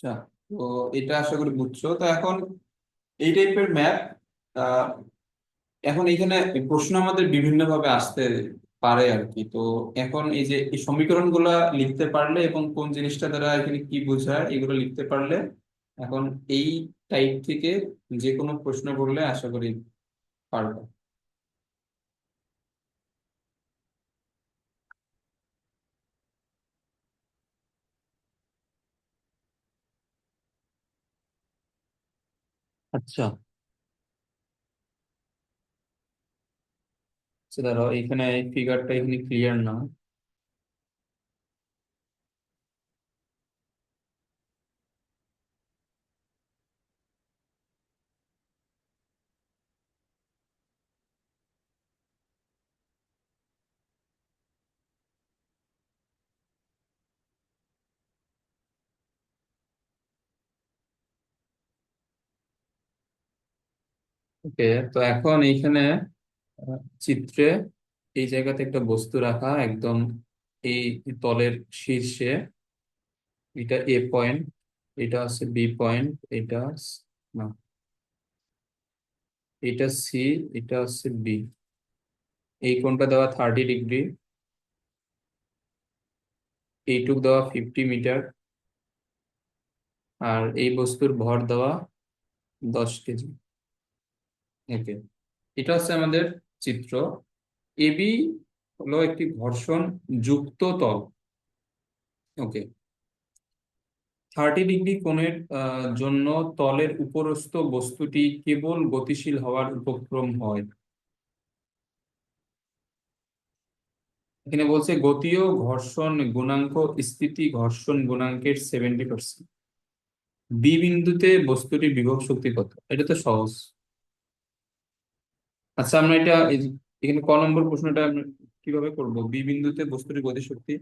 আচ্ছা, তো এটা আশা করি বুঝছো। তো এখন এই টাইপের ম্যাপ এখন এখানে প্রশ্ন আমাদের বিভিন্ন ভাবে আসতে পারে আর কি। তো এখন এই যে এই সমীকরণগুলা লিখতে পারলে এবং কোন জিনিসটা দ্বারা এখানে কি বোঝায় এগুলো লিখতে পারলে এখন এই টাইপ থেকে যে কোনো প্রশ্ন করলে আশা করি পারবে। আচ্ছা, দাঁড়াও, এখানে এই ফিগারটা এখানে ক্লিয়ার না। ওকে, তো এখন এইখানে আহ, চিত্রে এই জায়গাতে একটা বস্তু রাখা একদম এই তলের শীর্ষে। এটা এ পয়েন্ট, এটা আছে বি পয়েন্ট, এটা না, এটা সি, এটা হচ্ছে বি। এই কোণটা দেওয়া 30 ডিগ্রি, এইটুক দেওয়া 50 মিটার, আর এই বস্তুর ভর দেওয়া 10 কেজি। ওকে, এটা হচ্ছে আমাদের চিত্র। এবি হলো একটি ঘর্ষণ যুক্ত তল। ওকে, 30 ডিগ্রি কোণের জন্য তলের উপরস্থ বস্তুটি কেবল গতিশীল হওয়ার উপক্রম হয়। এখানে বলছে গতীয় ঘর্ষণ গুণাঙ্ক স্থিতি ঘর্ষণ গুণাঙ্কের 70%। বি বিন্দুতে বস্তুটির বিভব শক্তি কত? এটা তো সহজ। আচ্ছা, আমরা এটা এখানে ক নম্বর প্রশ্নটা আমরা কিভাবে করব? বি বিন্দুতে বস্তুটির গতি শক্তি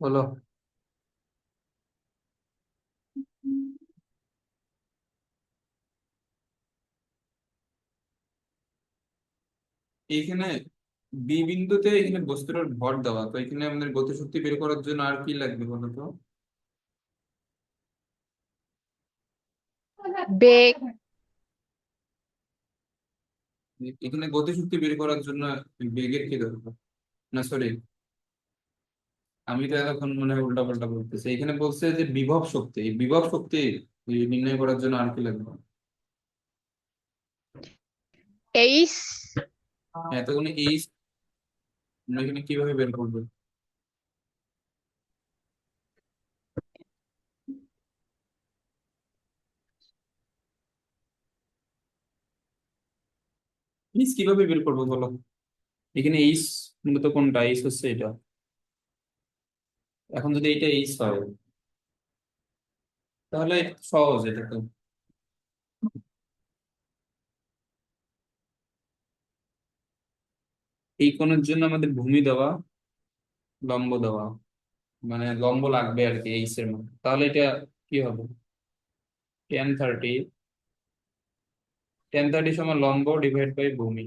হলো, এইখানে বি বিন্দুতে এখানে বস্তুটার ভর দেওয়া, তো এখানে আমাদের গতি শক্তি বের করার জন্য আর কি লাগবে বলো তো? বেগ। এখানে গতি শক্তি বের করার জন্য বেগের কি দরকার? না সরি, আমি তো এতক্ষণ মনে হয় উল্টা পাল্টা বলতেছি। এখানে বলছে যে বিভব শক্তি, এই বিভব শক্তি নির্ণয় করার জন্য আর কি লাগবে? এইচ। হ্যাঁ, তখন এই আমরা এখানে কিভাবে বের করবো? এইচ কিভাবে বের করবো বলো? এখানে এইচ মূলত কোনটা? এইচ হচ্ছে এটা। এখন যদি এটা এইচ হয় তাহলে সহজ এটা তো। এই কোণের জন্য আমাদের ভূমি দেওয়া, লম্ব দেওয়া, মানে লম্ব লাগবে আর কি এইচ এর মধ্যে। তাহলে এটা কি হবে? 1030, 1030 সমান লম্ব ডিভাইড বাই ভূমি।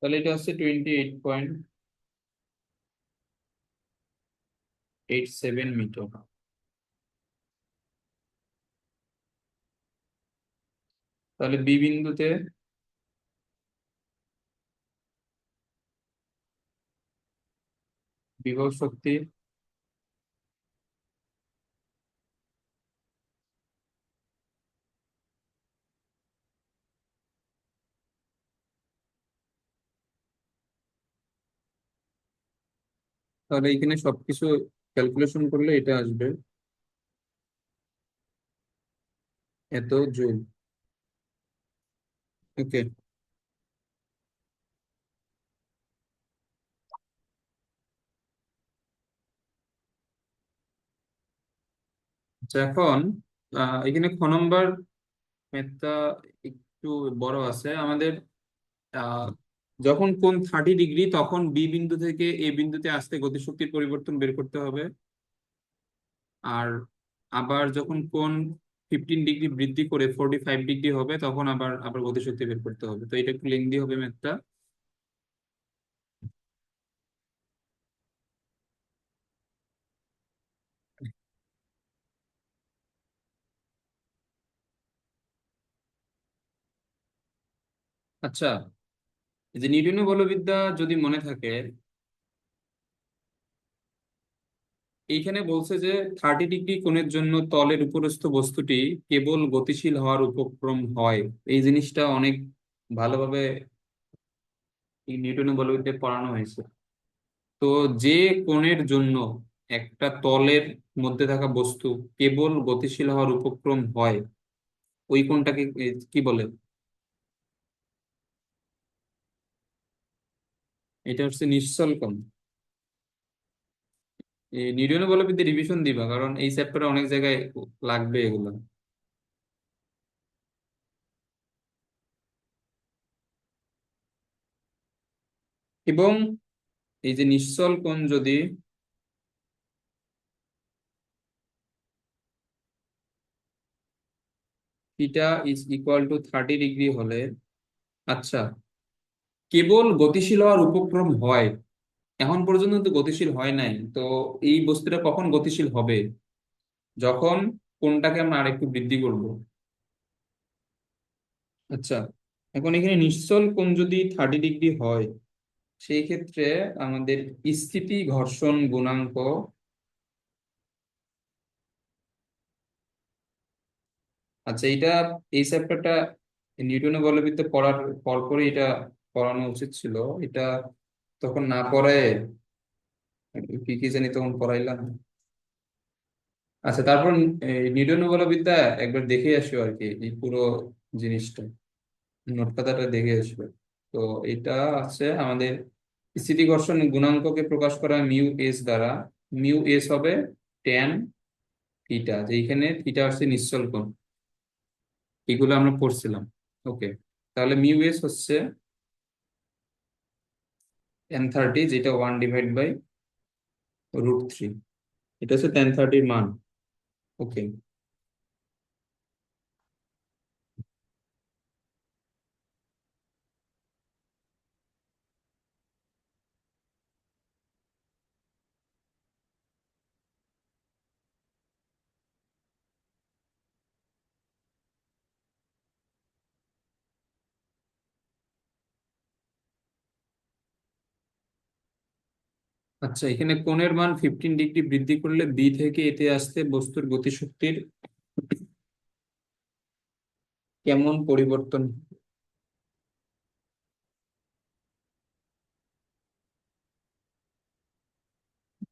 তাহলে এটা হচ্ছে 28.87 মিটার। তাহলে বি বিন্দুতে বিভব শক্তি তাহলে এখানে সবকিছু ক্যালকুলেশন করলে এটা আসবে এত জুল। ওকে, আচ্ছা এখন এখানে খ নম্বর ম্যাথটা একটু বড় আছে আমাদের। আহ, যখন কোণ 30 ডিগ্রি তখন বি বিন্দু থেকে এ বিন্দুতে আসতে গতিশক্তির পরিবর্তন বের করতে হবে। আর আবার যখন কোণ 15 ডিগ্রি বৃদ্ধি করে 45 ডিগ্রি হবে, তখন আবার আবার গতিশক্তি বের করতে হবে। তো এটা একটু লেন্দি হবে ম্যাথটা। আচ্ছা, এই যে নিউটনীয় বলবিদ্যা যদি মনে থাকে, এইখানে বলছে যে 30 ডিগ্রি কোণের জন্য তলের উপরস্থ বস্তুটি কেবল গতিশীল হওয়ার উপক্রম হয়। এই জিনিসটা অনেক ভালোভাবে এই নিউটনের বলবিদ্যায় পড়ানো হয়েছে। তো যে কোণের জন্য একটা তলের মধ্যে থাকা বস্তু কেবল গতিশীল হওয়ার উপক্রম হয়, ওই কোণটাকে কি বলে? এটা হচ্ছে নিশ্চল কোণ। এই নিউটনের বলবিদ্যা রিভিশন দিবা, কারণ এই চ্যাপ্টারে অনেক জায়গায় লাগবে এগুলো। এবং এই যে নিশ্চল কোণ যদি theta is equal two 30 degree হলে, আচ্ছা, কেবল গতিশীল হওয়ার উপক্রম হয়, এখন পর্যন্ত তো গতিশীল হয় নাই, তো এই বস্তুটা কখন গতিশীল হবে? যখন কোণটাকে আমরা আরেকটু বৃদ্ধি করব। আচ্ছা, এখন এখানে নিশ্চল কোণ যদি 30 ডিগ্রি হয়, সেই ক্ষেত্রে আমাদের স্থিতি ঘর্ষণ গুণাঙ্ক, আচ্ছা এটা, এই চ্যাপ্টারটা নিউটনের বলবিদ্যা পড়ার পরপরই এটা পড়ানো উচিত ছিল। এটা তখন না পড়ায় কি কি জানি তখন পড়াইলাম। আচ্ছা, তারপর নিউটনের বলবিদ্যা একবার দেখে আসো আর কি, এই পুরো জিনিসটা নোট খাতাটা দেখে আসবে। তো এটা আছে আমাদের স্থিতি ঘর্ষণ গুণাঙ্ককে প্রকাশ করা মিউ এস দ্বারা। মিউ এস হবে ট্যান থিটা, যেখানে থিটা হচ্ছে নিশ্চল কোণ। এগুলো আমরা পড়ছিলাম। ওকে, তাহলে মিউ এস হচ্ছে tan 30, যেটা 1/√3। এটা হচ্ছে tan 30 মান। ওকে। আচ্ছা, এখানে কোণের মান 15 ডিগ্রি বৃদ্ধি করলে বি থেকে এতে আসতে বস্তুর গতিশক্তির কেমন পরিবর্তন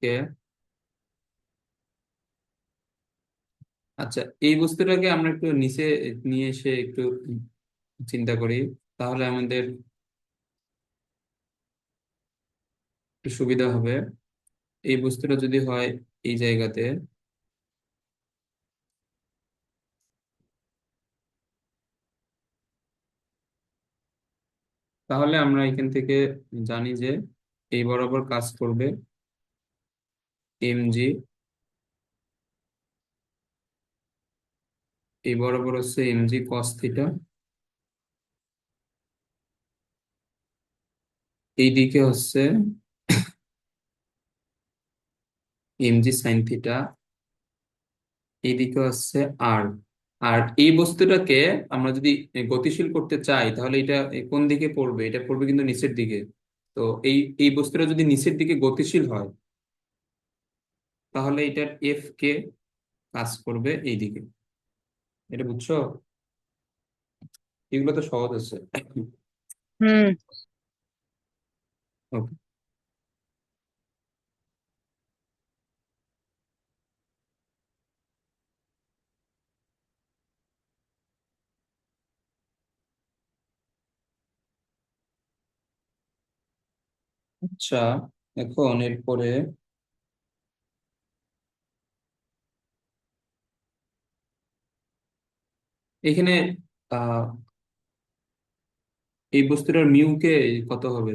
কে? আচ্ছা, এই বস্তুটাকে আমরা একটু নিচে নিয়ে এসে একটু চিন্তা করি, তাহলে আমাদের একটু সুবিধা হবে। এই বস্তুটা যদি হয় এই জায়গাতে, তাহলে আমরা এখান থেকে জানি যে এই বরাবর কাজ করবে এম জি, এই বরাবর হচ্ছে এম জি কস থিটা, এই দিকে হচ্ছে এম জি সাইন থিটা, এইদিকে হচ্ছে আর। আর এই বস্তুটাকে আমরা যদি গতিশীল করতে চাই, তাহলে এটা কোন দিকে পড়বে? এটা পড়বে কিন্তু নিচের দিকে। তো এই এই বস্তুটা যদি নিচের দিকে গতিশীল হয়, তাহলে এটার এফ কে কাজ করবে এই দিকে। এটা বুঝছো? এগুলো তো সহজ আছে। হুম। ওকে। আচ্ছা, এখন এরপরে এখানে আহ এই বস্তুটার মিউ কে কত হবে?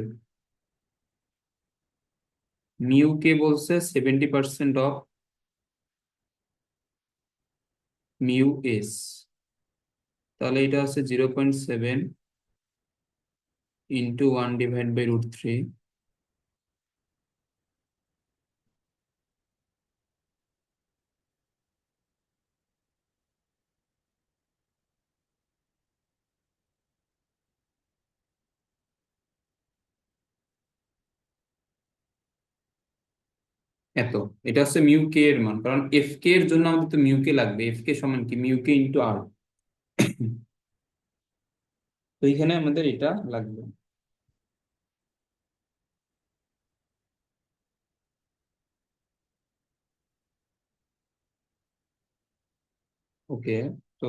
মিউ কে বলছে 70% অফ মিউ এস, তাহলে এটা হচ্ছে 0.7 ইন্টু 1/√3। এত, এটা হচ্ছে মিউ কে এর মান, কারণ এফ কে এর জন্য আমাদের তো মিউ কে লাগবে। এফ কে সমান কি, মিউ কে ইন্টু আর। তো এইখানে আমাদের এটা লাগবে। ওকে, তো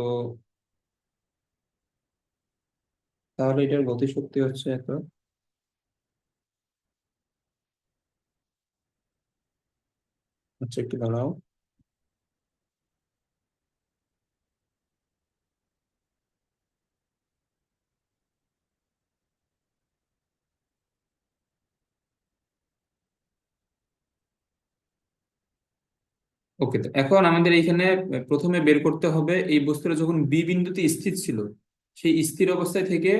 তাহলে এটার গতিশক্তি হচ্ছে এত। আচ্ছা, একটু দাঁড়াও। ওকে, তো এখন আমাদের এইখানে প্রথমে বের করতে হবে এই বস্তুটা যখন বি বিন্দুতে স্থির ছিল, সেই স্থির অবস্থায় থেকে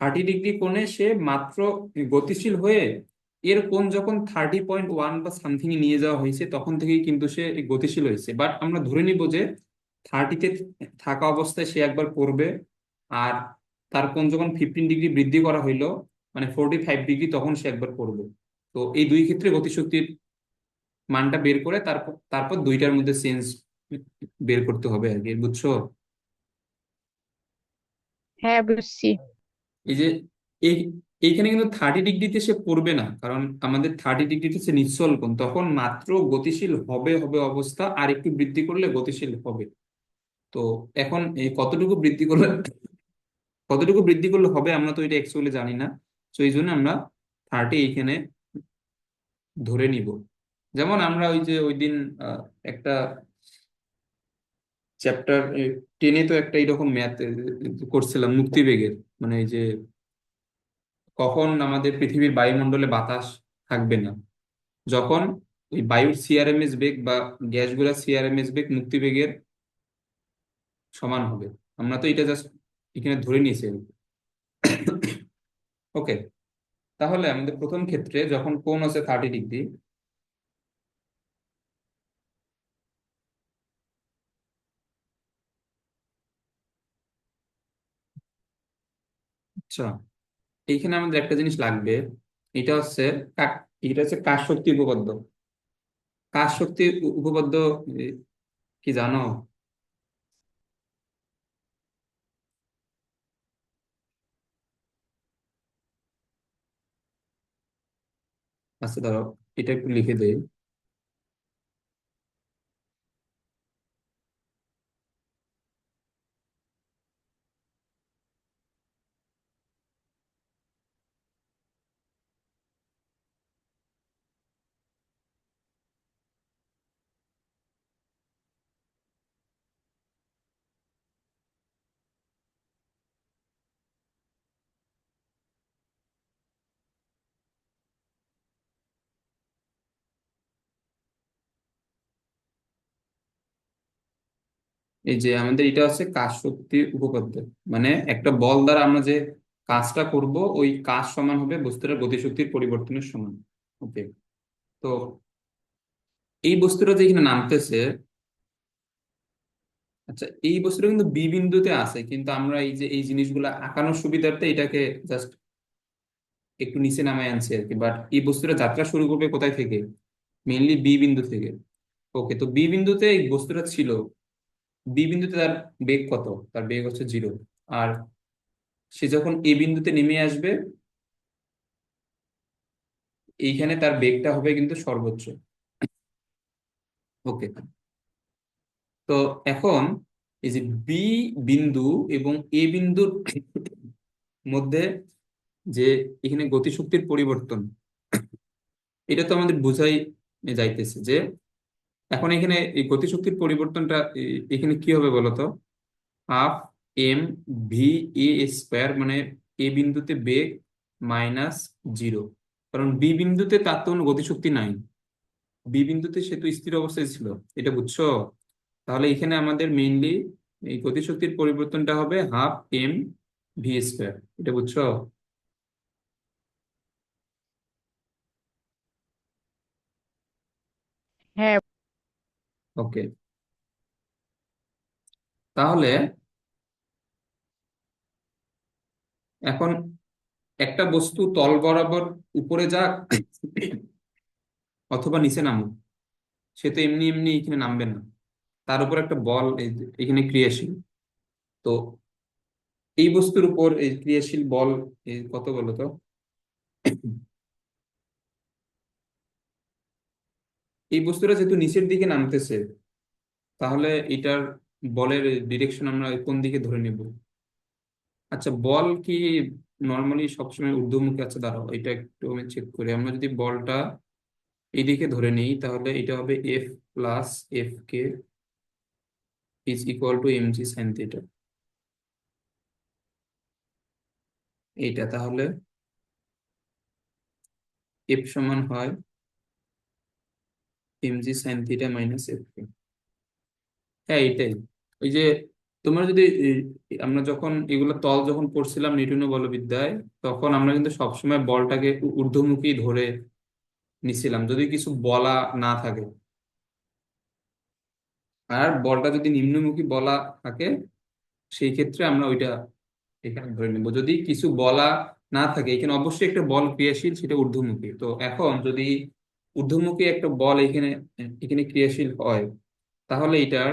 30 ডিগ্রি কোণে সে মাত্র গতিশীল হয়ে, এর কোণ যখন 30.1 বা সামথিং নিয়ে যাওয়া হয়েছে তখন থেকেই কিন্তু সে গতিশীল হয়েছে। বাট আমরা ধরে নিব যে 30-তে থাকা অবস্থায় সে একবার পড়বে, আর তার কোণ যখন 15 ডিগ্রি বৃদ্ধি করা হইলো, মানে 45 ডিগ্রি, তখন সে একবার পড়বে। তো এই দুই ক্ষেত্রে গতিশক্তির মানটা বের করে তারপর তারপর দুইটার মধ্যে চেঞ্জ বের করতে হবে আর কি, বুঝছো? হ্যাঁ, বুঝছি। এই যে এই এইখানে কিন্তু 30 ডিগ্রিতে সে পড়বে না, কারণ আমাদের 30 ডিগ্রিতে সে নিশ্চল কোণ, তখন মাত্র গতিশীল হবে হবে অবস্থা, আর একটু বৃদ্ধি করলে গতিশীল হবে। তো এখন এই কতটুকু বৃদ্ধি করলে হবে আমরা তো এটা অ্যাকচুয়ালি জানি না। তো এই জন্য আমরা 30 এইখানে ধরে নিব। যেমন আমরা ওই যে ওই দিন আহ, একটা চ্যাপ্টার 10-এ তো একটা এরকম ম্যাথ করছিলাম মুক্তিবেগের, মানে এই যে কখন আমাদের পৃথিবীর বায়ুমণ্ডলে বাতাস থাকবে না, যখন ওই বায়ুর সিআরএমএস বেগ বা গ্যাসগুলোর সিআরএমএস বেগ মুক্তিবেগের সমান হবে। আমরা তো এটা জাস্ট এখানে ধরে নিয়েছি। ওকে, তাহলে আমাদের প্রথম ক্ষেত্রে যখন কোণ আছে 30 ডিগ্রি, আচ্ছা, এইখানে আমাদের একটা জিনিস লাগবে। এটা হচ্ছে এটা হচ্ছে কাজ শক্তি উপপাদ্য। কাজ শক্তি উপপাদ্য এ, কি জানো? আচ্ছা, ধরো এটা একটু লিখে দেই। এই যে আমাদের এটা হচ্ছে কাজ শক্তির উপপাদ্য, মানে একটা বল দ্বারা আমরা যে কাজটা করব ওই কাজ সমান হবে বস্তুটার গতিশক্তির পরিবর্তনের সমান। ওকে, তো এই বস্তুটা যে এখানে নামতেছে, আচ্ছা এই বস্তুটা কিন্তু বি বিন্দুতে আছে, কিন্তু আমরা এই যে এই জিনিসগুলো আঁকানোর সুবিধার্থে এটাকে জাস্ট একটু নিচে নামায় আনছি আর কি। বাট এই বস্তুটা যাত্রা শুরু করবে কোথায় থেকে? মেইনলি বি বিন্দু থেকে। ওকে, তো বি বিন্দুতে এই বস্তুটা ছিল, বি বিন্দুতে তার বেগ কত? তার বেগ হচ্ছে 0। আর সে যখন এ বিন্দুতে নেমে আসবে, এইখানে তার বেগটা হবে কিন্তু সর্বোচ্চ। ওকে, তো এখন এই যে বি বিন্দু এবং এ বিন্দুর মধ্যে যে এখানে গতিশক্তির পরিবর্তন, এটা তো আমাদের বোঝাই যাইতেছে যে এখন এখানে এই গতিশক্তির পরিবর্তনটা এখানে কি হবে বলতো? Half m v a square, মানে এ বিন্দুতে বেগ মাইনাস 0, কারণ বি বিন্দুতে তার তো কোনো গতিশক্তি নাই। বি বিন্দুতে সে তো স্থির অবস্থায় ছিল, এটা বুঝছো? তাহলে এখানে আমাদের মেইনলি এই গতিশক্তির পরিবর্তনটা হবে হাফ এম ভি স্কোয়ার, এটা বুঝছো? হ্যাঁ। ওকে, তাহলে এখন একটা বস্তু তল বরাবর উপরে যাক অথবা নিচে নামুক, সে তো এমনি এমনি এখানে নামবে না, তার উপর একটা বল এখানে ক্রিয়াশীল। তো এই বস্তুর উপর এই ক্রিয়াশীল বল কত বলো তো? এই বস্তুটা যেহেতু নিচের দিকে নামতেছে, তাহলে এটার বলের ডিরেকশন আমরা কোন দিকে ধরে নেব? আচ্ছা, বল কি নর্মালি সবসময় ঊর্ধ্বমুখী? আছে, দাঁড়াও এটা একটু আমি চেক করি। আমরা যদি বলটা এইদিকে ধরে নিই, তাহলে এটা হবে F plus F K is equal to M G sine theta. এইটা তাহলে এফ সমান হয় M G sine theta minus F K. হ্যাঁ, এইটাই। ওই যে তোমার যদি আমরা যখন এগুলো তল যখন পড়ছিলাম নিউটনীয় বলবিদ্যায়, তখন আমরা কিন্তু সবসময় বলটাকে ঊর্ধ্বমুখী ধরে নিছিলাম যদি কিছু বলা না থাকে। আর বলটা যদি নিম্নমুখী বলা থাকে, সেই ক্ষেত্রে আমরা ওইটা এখানে ধরে নেব। যদি কিছু বলা না থাকে, এখানে অবশ্যই একটা বল ক্রিয়াশীল, সেটা ঊর্ধ্বমুখী। তো এখন যদি ঊর্ধ্বমুখী একটা বল এখানে এখানে ক্রিয়াশীল হয়, তাহলে এটার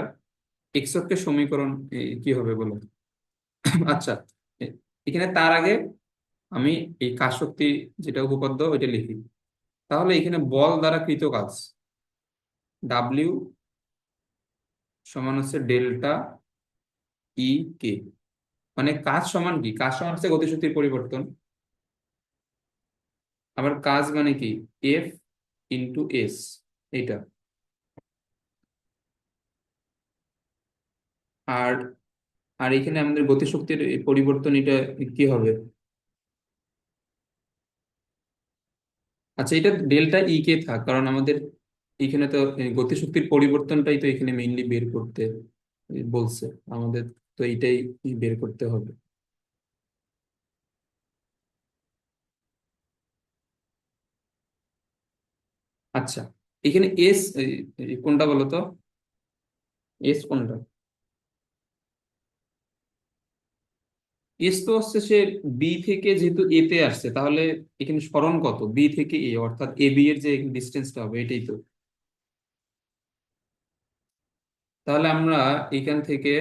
এক্স অক্ষের সমীকরণ কি হবে বলো? আচ্ছা, এ- এখানে তার আগে আমি এই কাজ শক্তি যেটা উপপাদ্য ওইটা লিখি। তাহলে এখানে বল দ্বারা কৃত কাজ ডাব্লিউ সমান হচ্ছে ডেল্টা ই কে। মানে কাজ সমান কি? কাজ সমান হচ্ছে গতিশক্তির পরিবর্তন। আবার কাজ মানে কি? এফ ইন্টু এস, এইটা। আর আর এখানে আমাদের গতিশক্তির এই পরিবর্তন, এটা কি হবে? আচ্ছা, এটা ডেল্টা ই কে থাক, কারণ আমাদের এখানে তো এই গতিশক্তির পরিবর্তনটাই তো এখানে মেইনলি বের করতে বলছে আমাদের। তো এইটাই বের করতে হবে। আচ্ছা, এখানে এস কোনটা বলো তো? এস কোনটা? এস তো হচ্ছে সে বি থেকে যেহেতু এ তে আসছে, তাহলে এখানে সরণ কত বি থেকে এ, অর্থাৎ এ বি এর যে ডিস্টেন্সটা হবে এটাই তো। তাহলে আমরা এখান থেকে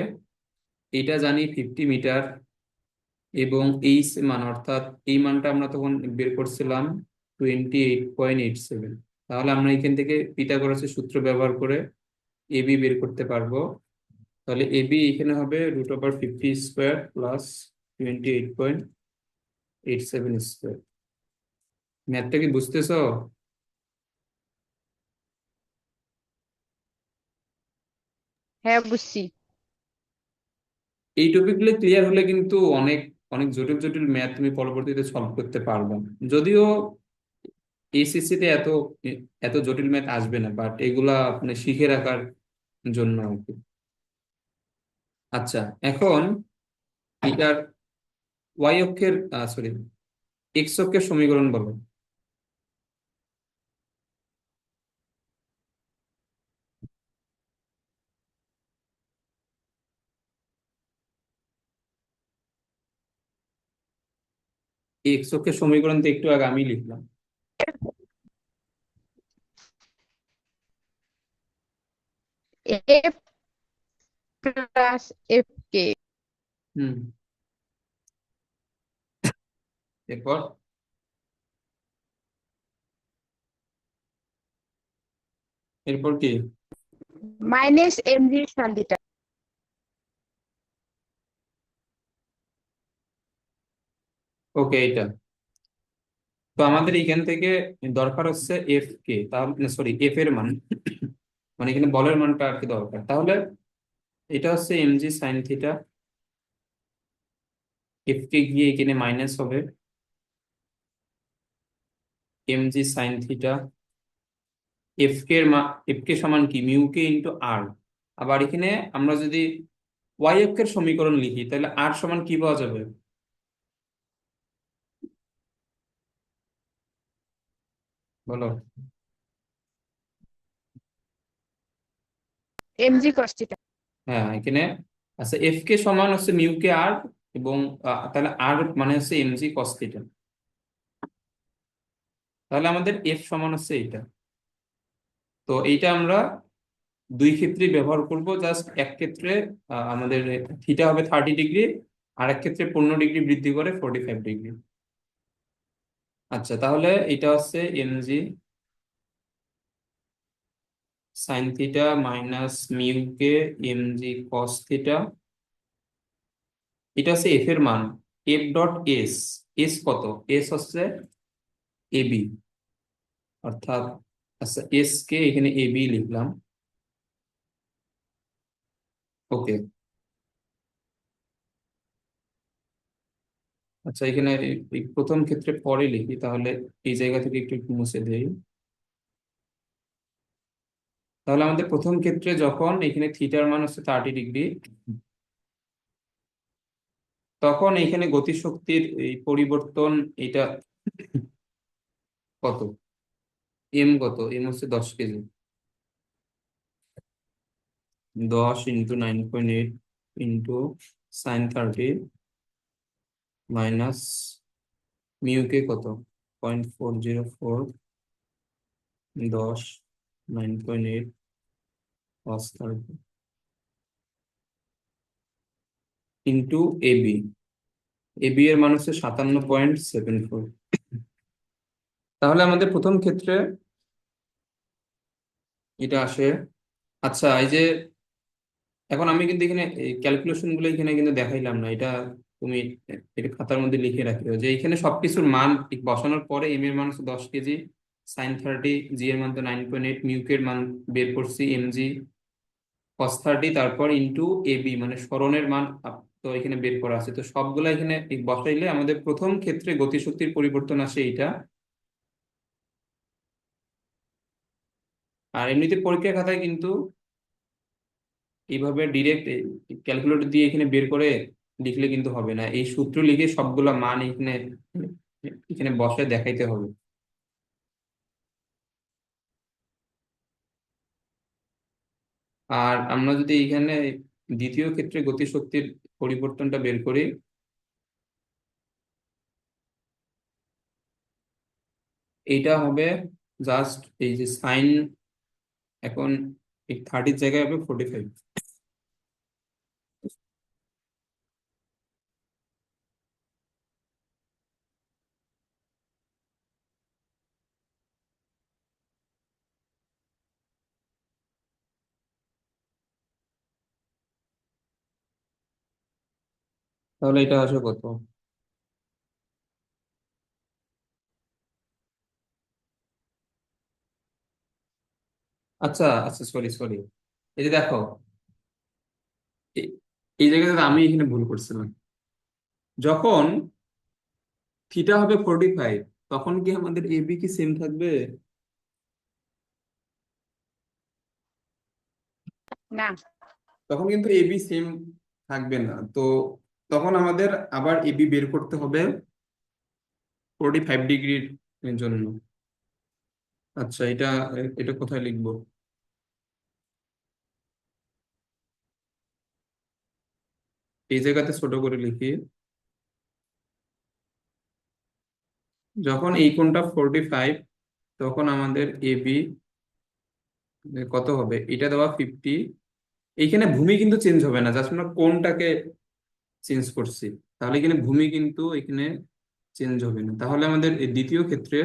এটা জানি 50 মিটার, এবং এই মান অর্থাৎ এই মানটা আমরা তখন বের করছিলাম 28.87। তাহলে আমরা এখান থেকে পিথাগোরাসের সূত্র ব্যবহার করে এবি বের করতে পারবো। তাহলে এবি এখানে হবে √50 স্কোয়ার প্লাস 28.87 স্কোয়ার। ম্যাথটা কি বুঝতেছো? হ্যাঁ, বুঝছি। এই টপিকগুলো ক্লিয়ার হলে কিন্তু অনেক অনেক জটিল জটিল ম্যাথ তুমি পরবর্তীতে সলভ করতে পারবে। যদিও এইচএসসি তে এত এত জটিল ম্যাথ আসবে না, বাট এগুলা মানে শিখে রাখার জন্য আর কি। আচ্ছা, এখন এটার ওয়াই অক্ষের সরি এক্স অক্ষের সমীকরণ বলো। এক্স অক্ষের সমীকরণ তো একটু আগে আমি লিখলাম। F plus F K. হুম, এরপর এরপর কি? Minus M G sine theta. Okay, এটা তো আমাদের এখান থেকে দরকার হচ্ছে এফ কে, তাহলে সরি এফ এর মান, মানে এখানে বলের মানটা আর কি দরকার। তাহলে এটা হচ্ছে M G sine theta, F K গিয়ে এখানে মাইনাস হবে M G sine theta. F K এর মান, এফ কে সমান কি? Mu K into R. আবার এখানে আমরা যদি ওয়াই অক্ষের সমীকরণ লিখি তাহলে আর সমান কি পাওয়া যাবে? বলো। MG cos theta. হ্যাঁ, এখানে আচ্ছা এফ কে সমান হচ্ছে মিউ কে আর, এবং তাহলে আর মানে হচ্ছে এমজি কস থিটা। তাহলে আমাদের এফ সমান হচ্ছে এইটা। তো এইটা আমরা দুই ক্ষেত্রেই ব্যবহার করব। জাস্ট এক ক্ষেত্রে আমাদের থিটা হবে 30 ডিগ্রি, আর এক ক্ষেত্রে 15 ডিগ্রি বৃদ্ধি করে 45 ডিগ্রি। আচ্ছা, তাহলে এটা হচ্ছে MG sine theta minus mu K MG cos theta. এটা হচ্ছে এফ এর মান। এফ ডট এস, এস কত? এস হচ্ছে এবি, অর্থাৎ আচ্ছা এস কে এখানে এবি লিখলাম। ওকে। আচ্ছা, এখানে এই প্রথম ক্ষেত্রে পরে লিখি, তাহলে এই জায়গা থেকে একটু একটু মুছে দেই। তাহলে আমাদের প্রথম ক্ষেত্রে যখন এখানে থিটার মান হচ্ছে 30 ডিগ্রি, তখন এখানে গতিশক্তির এই পরিবর্তন, এটা কত? এম কত? এম হচ্ছে 10 KG. 10 × 9.8 into sine 30 minus mu K কত? 0.404, 10 9.8 cos 30 ইন্টু এবি। এবি এর মান হচ্ছে 57.74। তাহলে আমাদের প্রথম ক্ষেত্রে এটা আসে। আচ্ছা, এই যে এখন আমি কিন্তু এখানে এই ক্যালকুলেশন গুলো এখানে কিন্তু দেখাইলাম না, এটা তুমি এটা খাতার মধ্যে লিখে রাখিও যে এখানে সবকিছুর মান ঠিক বসানোর পরে এম এর মান হচ্ছে 10 কেজি, সাইন 30, জি এর মান তো 9.8, মিউকের মান বের করছি এমজি cos 30, তারপর ইন্টু এবি মানে সরণের মান তো এখানে বের করা আছে। তো সবগুলা এখানে বসাইলে আমাদের প্রথম ক্ষেত্রে গতিশক্তির পরিবর্তন আসে এইটা। আর এমনিতে পরীক্ষার খাতায় কিন্তু এইভাবে ডিরেক্ট ক্যালকুলেটর দিয়ে এখানে বের করে লিখলে কিন্তু হবে না, এই সূত্র লিখে সবগুলা মান এখানে এখানে বসে দেখাইতে হবে। আর আমরা যদি এখানে দ্বিতীয় ক্ষেত্রে গতিশক্তির পরিবর্তনটা বের করি, এইটা হবে জাস্ট এই যে সাইন, এখন এই 30 জায়গায় হবে 45। তাহলে এটা আসে কত? আচ্ছা আচ্ছা, সরি সরি, এই যে দেখো, এই এই জায়গাতে আমি এখানে ভুল করছিলাম। যখন থিটা হবে 45, তখন কি আমাদের এবি কি সেম থাকবে? না, তখন কিন্তু এবি সেম থাকবে না। তো তখন আমাদের আবার এবি বের করতে হবে 45 ডিগ্রির জন্য। আচ্ছা, এটা এটা কোথায় লিখবো? এই জায়গাতে ছোট করে লিখি। যখন এই কোণটা 45, তখন আমাদের এবি কত হবে? এটা দেওয়া 50। এইখানে ভূমি কিন্তু চেঞ্জ হবে না, জাস্ট আমরা কোণটাকে চেঞ্জ করছি। তাহলে এখানে ভূমি কিন্তু এখানে চেঞ্জ হবে না। তাহলে আমাদের এই দ্বিতীয় ক্ষেত্রে,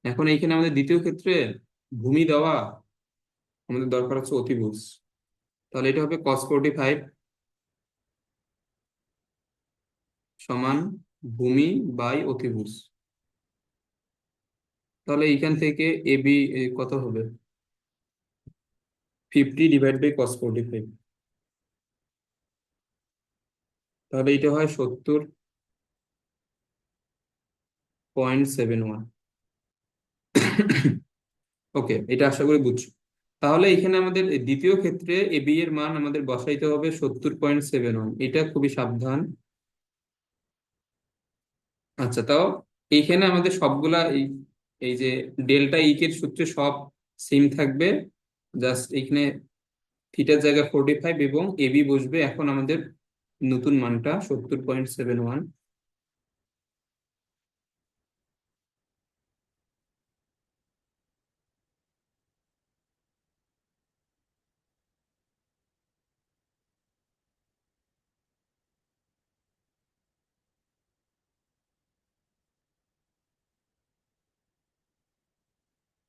এখন এইখানে আমাদের দ্বিতীয় ক্ষেত্রে ভূমি দেওয়া আমাদের দরকার হচ্ছে অতিভুজ। তাহলে এটা হবে cos 45 সমান ভূমি বাই অতিভুজ। তাহলে এইখান থেকে এবি কত হবে? 50/cos 45। তাহলে এটা হয় 70 0.71। ওকে, এটা আশা করি বুঝছো। তাহলে এখানে আমাদের এই দ্বিতীয় ক্ষেত্রে এবি এর মান আমাদের বসাইতে হবে 70.71। এটা খুবই সাবধান। আচ্ছা, তাও এইখানে আমাদের সবগুলা এই এই যে ডেল্টা ইক এর সূত্রে সব সেম থাকবে। জাস্ট এখানে থিটার জায়গায় 45 এবং এবি বসবে এখন আমাদের নতুন মানটা 70.71।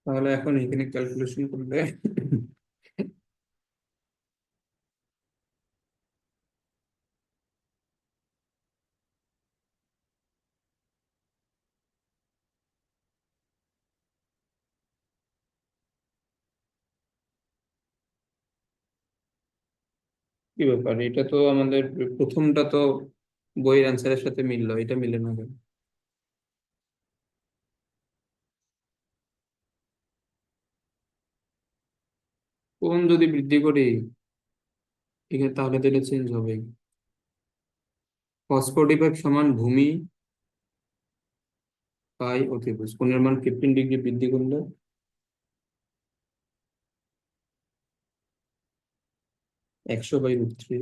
তাহলে এখন এখানে ক্যালকুলেশন করলে কি ব্যাপার, এটা তো আমাদের প্রথমটা তো বইয়ের অ্যান্সারের সাথে মিললো, এটা মিলে না কেন? কোন যদি বৃদ্ধি করি এখানে তাহলে তো এটা চেঞ্জ হবে। cos 45 সমান ভূমি পাই অতিভুজ, কোণের মান 15 ডিগ্রি বৃদ্ধি করলে 100/√3।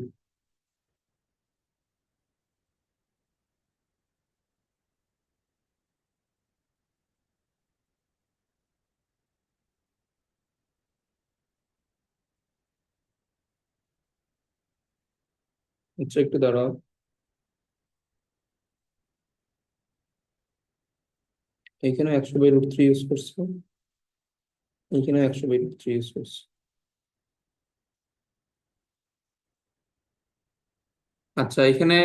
আচ্ছা, একটু দাঁড়াও। এখানে 100/√3 ইউজ করছে, এখানে 100/√3 ইউজ করছে। আচ্ছা, এখানে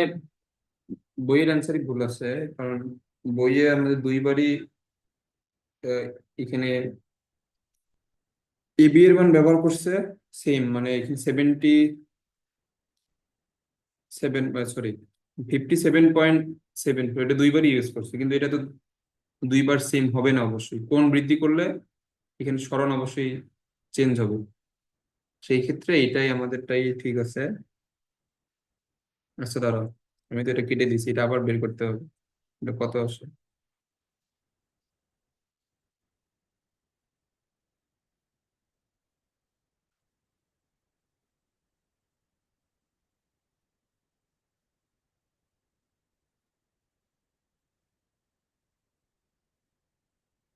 বইয়ের অ্যান্সারই ভুল আছে। কারণ বইয়ে আমাদের দুইবারই আহ, এখানে এবি এর মান ব্যবহার করছে সেম, মানে এখানে 77, সরি 57.7, এটা দুইবারই ইউজ করছে, কিন্তু এটা তো দুইবার সেম হবে না অবশ্যই। কোণ বৃদ্ধি করলে এখানে সরণ অবশ্যই চেঞ্জ হবে। সেই ক্ষেত্রে এটাই আমাদেরটাই ঠিক আছে। আচ্ছা দাঁড়াও, আমি তো এটা কেটে দিছি, এটা আবার বের করতে হবে। এটা কত আসে?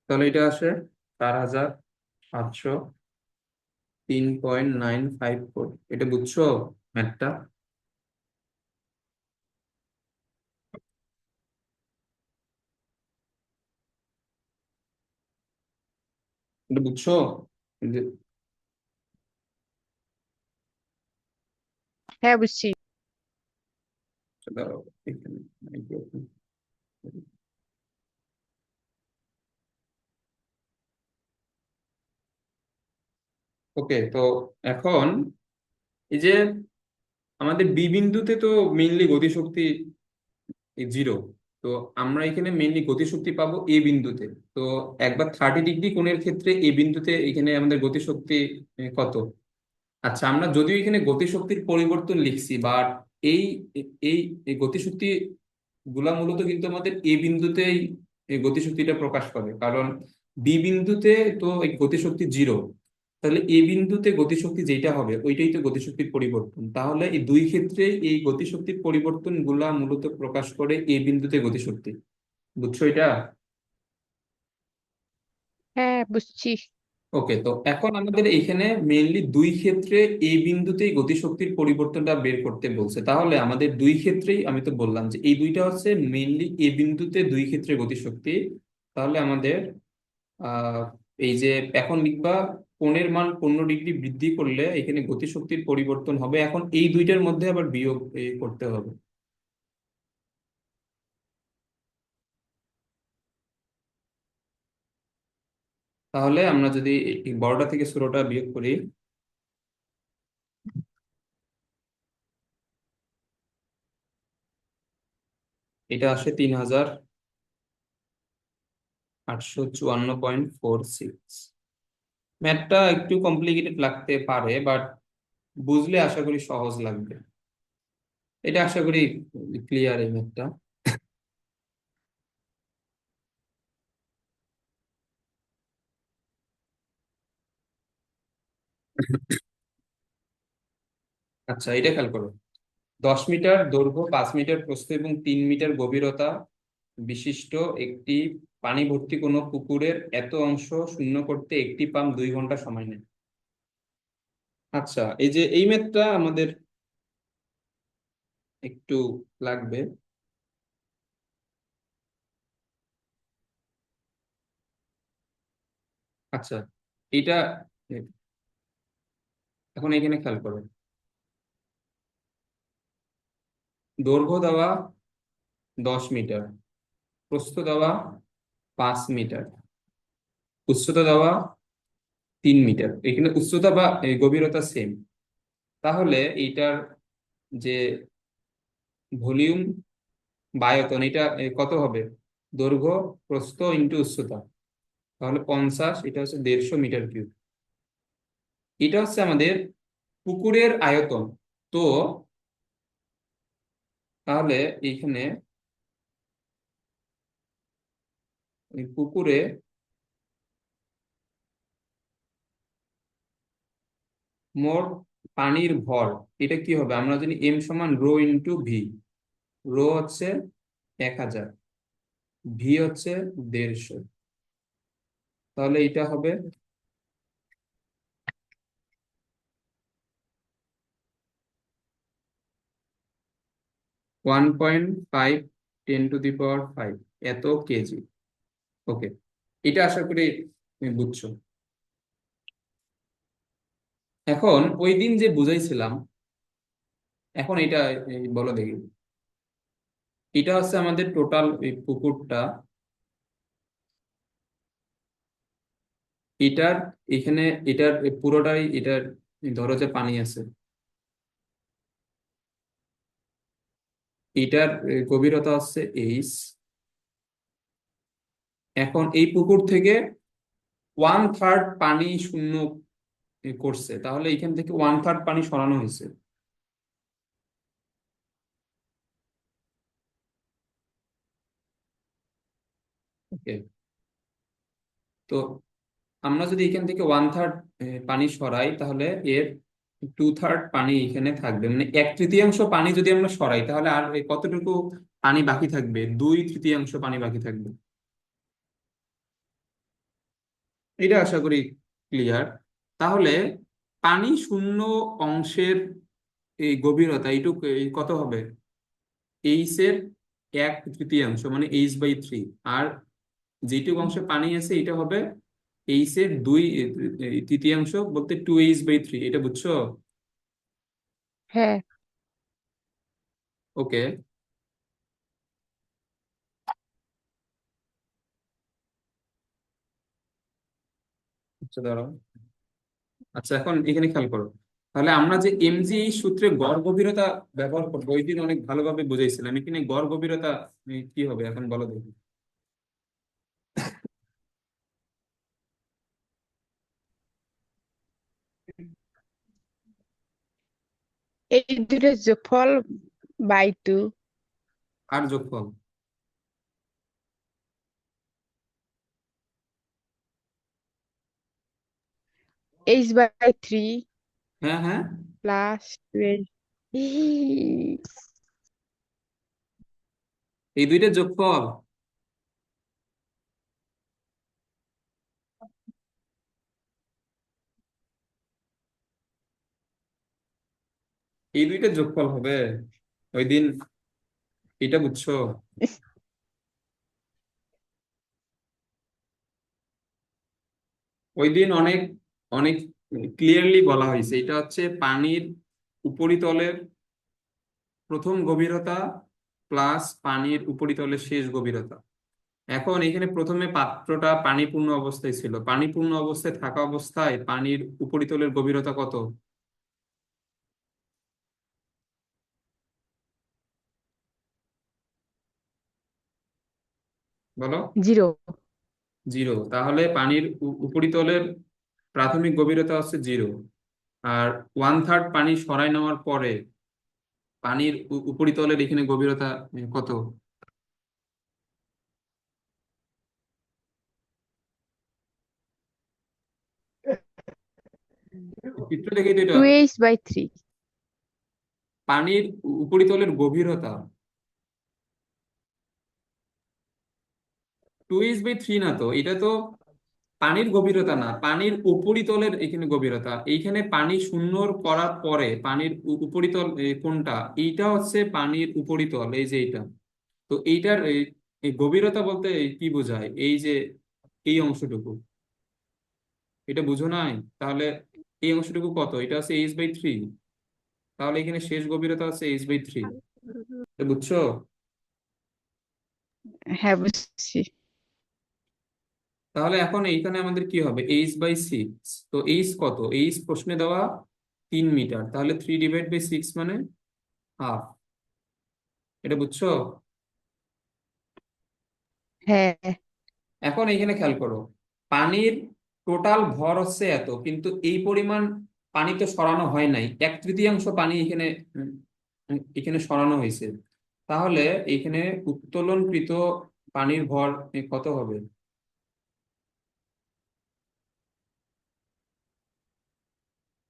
তাহলে এটা আসে 4,703.954। এটা বুঝছো ম্যাথটা? এটা বুঝছো? এই যে, হ্যাঁ, বুঝছি। আচ্ছা, দাঁড়াও, এখানে ওকে। তো এখন এই যে আমাদের বি বিন্দুতে তো মেইনলি গতিশক্তি জিরো। তো আমরা এখানে মেইনলি গতিশক্তি পাবো এ বিন্দুতে। তো একবার 30 ডিগ্রি কোণের ক্ষেত্রে এ বিন্দুতে এখানে আমাদের গতিশক্তি কত? আচ্ছা, আমরা যদিও এখানে গতিশক্তির পরিবর্তন লিখছি, বাট এই এই এই গতিশক্তি গুলা মূলত কিন্তু আমাদের এ বিন্দুতেই এই গতিশক্তিটা প্রকাশ করে। কারণ বি বিন্দুতে তো এই গতিশক্তি জিরো। তাহলে এ বিন্দুতে গতিশক্তি যেটা হবে ওইটাই তো গতিশক্তির পরিবর্তন। তাহলে এই দুই ক্ষেত্রে এই গতিশক্তির পরিবর্তন গুলা মূলত প্রকাশ করে এ বিন্দুতে গতিশক্তি। বুঝছো এটা? হ্যাঁ, বুঝছি। ওকে, তো এখন আমাদের এখানে মেইনলি দুই ক্ষেত্রে এই বিন্দুতেই গতিশক্তির পরিবর্তনটা বের করতে বলছে। তাহলে আমাদের দুই ক্ষেত্রেই আমি তো বললাম যে এই দুইটা হচ্ছে মেইনলি এই বিন্দুতে দুই ক্ষেত্রে গতিশক্তি। তাহলে আমাদের আহ এই যে এখন লিখবা কোণের মান 15 ডিগ্রি বৃদ্ধি করলে এখানে গতিশক্তির পরিবর্তন হবে। এখন এই দুইটার মধ্যে আবার বিয়োগ করতে হবে। তাহলে আমরা যদি এই বড়টা থেকে ছোটটা বিয়োগ করি, এটা আসে 3,000। 854.46। ম্যাথটা একটু কমপ্লিকেটেড লাগতে পারে, বাট বুঝলে আশা করি সহজ লাগবে। এটা আশা করি ক্লিয়ার এই ম্যাথটা। আচ্ছা, এটা খেয়াল করো। 10 মিটার দৈর্ঘ্য, 5 মিটার প্রস্থ এবং 3 মিটার গভীরতা বিশিষ্ট একটি পানি ভর্তি কোনো পুকুরের এত অংশ শূন্য করতে একটি পাম্প 2 ঘন্টা সময় নেয়। আচ্ছা, এই যে এই ম্যাথটা আমাদের একটু লাগবে। আচ্ছা, এটা এখন এখানে খেয়াল করো। দৈর্ঘ্য দেওয়া 10 মিটার, প্রস্থ দেওয়া 5 মিটার, উচ্চতা দেওয়া 3 মিটার। এখানে উচ্চতা বা গভীরতা সেম। তাহলে এইটার যে ভলিউম বা আয়তন, এটা কত হবে? দৈর্ঘ্য, প্রস্থ ইন্টু উচ্চতা, তাহলে 50, এটা হচ্ছে 150 মিটার কিউব। এটা হচ্ছে আমাদের পুকুরের আয়তন। তো তাহলে এইখানে এই পুকুরে মোট পানির ভর, এটা কি হবে? আমরা জানি এম সমান রো ইন্টু ভি। রো হচ্ছে 1000, ভি হচ্ছে 150। তাহলে এটা হবে 1.5 × 10⁵ এত কেজি। ওকে, এটা আশা করি তুমি বুঝছো। এখন ওই দিন যে বুঝাইছিলাম, এখন এটা বলো দেখি। এটা হচ্ছে আমাদের টোটাল এই পুকুরটা। এটার এখানে এটার পুরোটাই এটার, ধরো যে পানি আছে, এটার গভীরতা হচ্ছে 8। এখন এই পুকুর থেকে 1/3 পানি শূন্য করছে, তাহলে এখান থেকে 1/3 পানি সরানো হয়েছে। ওকে, তো আমরা যদি এখান থেকে 1/3 পানি সরাই, তাহলে এর 2/3 পানি এখানে থাকবে, মানে 1/3 পানি যদি আমরা সরাই, তাহলে আর এই কতটুকু পানি বাকি থাকবে? 2/3 পানি বাকি থাকবে। এটা আশা করি ক্লিয়ার। তাহলে পানি শূন্য অংশের এই গভীরতা এইটুকু কত হবে? এইচ এর 1/3, মানে H/3। আর যেটুকু অংশে পানি আছে এটা হবে এইচ এর 2/3, বলতে 2H/3। এটা বুঝছো? হ্যাঁ। ওকে, আচ্ছা দাঁড়াও। আচ্ছা, এখন এখানে খেয়াল করো। তাহলে আমরা যে এমজি এই সূত্রে গড় গভীরতা ব্যবহার করবো, ওই দিন অনেক ভালোভাবে বুঝাইছিলাম। এখানে গড় গভীরতা কি হবে এখন বলো দেখি। এই দুটোর যোগফল /2। আর যোগফল? H/3 হ্যাঁ, হ্যাঁ, প্লাস 12। এই দুইটা যোগফল। এই দুইটা যোগফল হবে ওই দিন, এটা বুঝছো? ওই দিন অনেক অনেক ক্লিয়ারলি বলা হয়েছে, এটা হচ্ছে পানির উপরিতলের প্রথম গভীরতা প্লাস পানির উপরিতলের শেষ গভীরতা। এখন এখানে প্রথমে পাত্রটা পানিপূর্ণ অবস্থায় ছিল, পানিপূর্ণ অবস্থায় থাকা অবস্থায় পানির উপরিতলের গভীরতা কত? বলো। 0। জিরো। তাহলে পানির উপরিতলের প্রাথমিক গভীরতা হচ্ছে জিরো। আর 1/3 পানি সরাই নেওয়ার পরে পানির উপরিতলের এখানে গভীরতা কত? চিত্র দেখে তো এটা 2h/3। পানির উপরিতলের গভীরতা 2h/3 না তো, এটা তো পানির গভীরতা না, পানির উপরিতলের এখানে গভীরতা। এইখানে পানি শূন্য করার পরে পানির উপরিতল কোনটা, এইটা হচ্ছে পানির উপরিতল, এই যে এইটা। তো এইটার এই গভীরতা বলতে কি বোঝায়, এই যে এই অংশটুকু, এটা বুঝো নাই? তাহলে এই অংশটুকু কত, এটা হচ্ছে h/3। তাহলে এখানে শেষ গভীরতা হচ্ছে h/3। বুঝছো? হ্যাঁ, বুঝছি। তাহলে এখন এইখানে আমাদের কি হবে, h/6। তো h কত, h প্রশ্নে দেওয়া 3 মিটার, তাহলে 3/6 মানে হাফ। এটা বুঝছো? হ্যাঁ, এখন এইখানে খেয়াল করো, পানির টোটাল ভর হচ্ছে এত, কিন্তু এই পরিমাণ পানি তো সরানো হয় নাই, 1/3 পানি এখানে এখানে সরানো হয়েছে। তাহলে এখানে উত্তোলনকৃত পানির ভর কত হবে?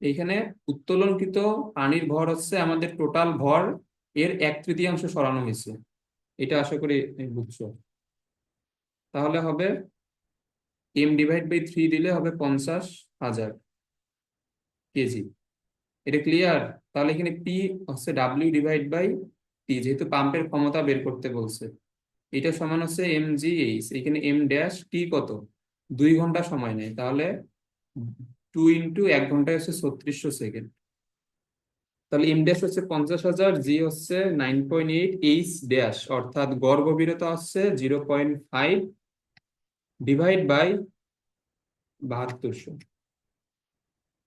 এইখানে উত্তোলনকৃত পানির ভর হচ্ছে আমাদের টোটাল ভর, এর 1/3 সরানো হয়েছে। এটা আশা করি বুঝছো। তাহলে হবে m/3 দিলে হবে 50,000 কেজি। এটা ক্লিয়ার? তাহলে এখানে পি হচ্ছে W/T, যেহেতু পাম্পের ক্ষমতা বের করতে বলছে। এটা সমান হচ্ছে mgh, এখানে m' কত, 2 ঘন্টা সময় নেয়, তাহলে 2 × 1 ঘন্টায় হচ্ছে 3600 সেকেন্ড। তাহলে m' হচ্ছে 50,000, জি হচ্ছে 9.8, h' অর্থাৎ গড় গভীরতা হচ্ছে 0.5 ডিভাইড বাই 7200।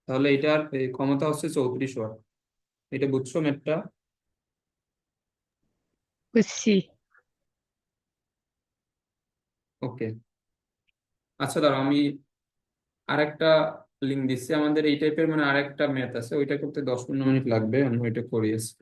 তাহলে এটার ক্ষমতা হচ্ছে 34 ওয়াট। এটা বুঝছো ম্যাথটা? বুঝছি। ওকে। আচ্ছা দাঁড়াও, আমি আরেকটা লিঙ্ক দিচ্ছি, আমাদের এই টাইপের মানে আরেকটা ম্যাথ আছে, ওইটা করতে 10-15 মিনিট লাগবে, আমি ওইটা করিয়েছি।